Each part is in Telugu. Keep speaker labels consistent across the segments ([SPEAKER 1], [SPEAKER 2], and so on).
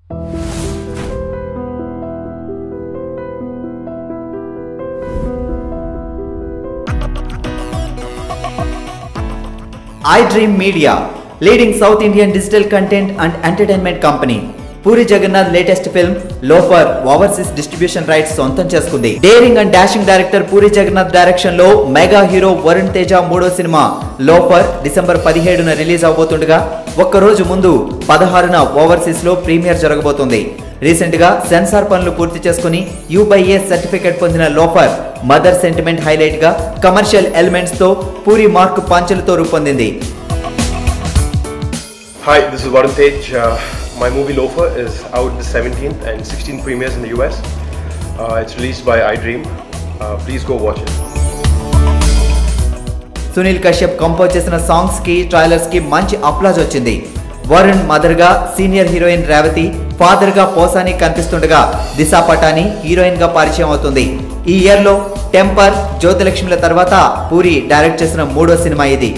[SPEAKER 1] iDream Media, leading South Indian digital content and entertainment company. Puri Jagannadh latest film Loafer overseas distribution rights సొంతం చేసుకుంది. Daring and dashing director Puri Jagannadh direction లో మెగా హీరో వరుణ్ తేజ మూడో సినిమా లోఫర్ డిసెంబర్ 17న రిలీజ్ అవబోతుండగా ఒక్కరోజు ముందు 16న ఓవర్సీస్ లో ప్రీమియర్ జరగబోతోంది. రీసెంట్ గా సెన్సార్ పనులు పూర్తి చేసుకుని U/A సర్టిఫికెట్ పొందిన లోఫర్ మదర్ సెంటిమెంట్ హైలైట్ గా కమర్షియల్ ఎలిమెంట్స్ తో పూరి మార్క్ పంచులతో రూపొందింది.
[SPEAKER 2] Hi, this is Varun Tej. My movie Loafer is out the 17th and 16th premieres in the US. It's released by iDream. Please go watch it.
[SPEAKER 1] Sunil Kashyap compose చేసిన సాంగ్స్ కి ట్రైలర్స్ కి మంచి అప్లాజ్ వచ్చింది. వరుణ్ మదర్ గా సీనియర్ హీరోయిన్ రేవతి, ఫాదర్ గా పోసాని కనిపిస్తుండగా దిశా పటాని హీరోయిన్ గా పరిచయం అవుతుంది. ఈ ఇయర్ లో టెంపర్, జ్యోతిలక్ష్మిల తర్వాత పూరి డైరెక్ట్ చేసిన మూడో సినిమా ఇది.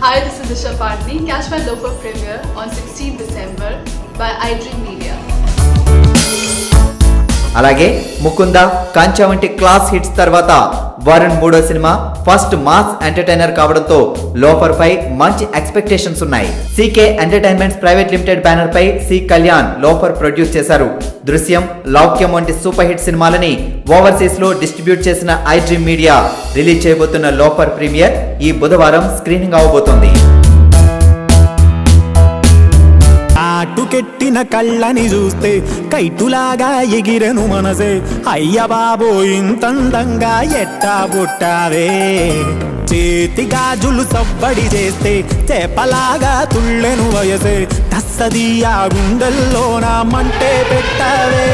[SPEAKER 3] Hi, this is Disha Patni. Catch my Loafer premiere on 16th December by iDream Media.
[SPEAKER 1] అలాగే ముకుంద, కంచా వంటి క్లాస్ హిట్స్ తర్వాత వరుణ్ మూడో సినిమా ఫస్ట్ మాస్ ఎంటర్టైనర్ కావడంతో లోఫర్ పై మంచి ఎక్స్పెక్టేషన్స్ ఉన్నాయి. CK entertainments private limited banner పై సి కళ్యాణ్ లోఫర్ ప్రొడ్యూస్ చేశారు. దృశ్యం, లౌక్యం వంటి సూపర్ హిట్ సినిమాలని ఓవర్సీస్ లో డిస్ట్రిబ్యూట్ చేసిన iDream మీడియా రిలీజ్ చేయబోతున్న లోఫర్ ప్రీమియర్ ఈ బుధవారం స్క్రీనింగ్ అవబోతోంది.
[SPEAKER 4] కెట్టిన కళ్ళని చూస్తే కైటులాగా ఎగిరెను మనసే, అయ్య బాబో ఇంతందంగా ఎట్టా పుట్టావే, చేతి గాజులు సవ్వడి చేస్తే చేపలాగా తుళ్ళెను వయసే, తస్సదియా గుండెల్లో నా మంటే పెట్టావే.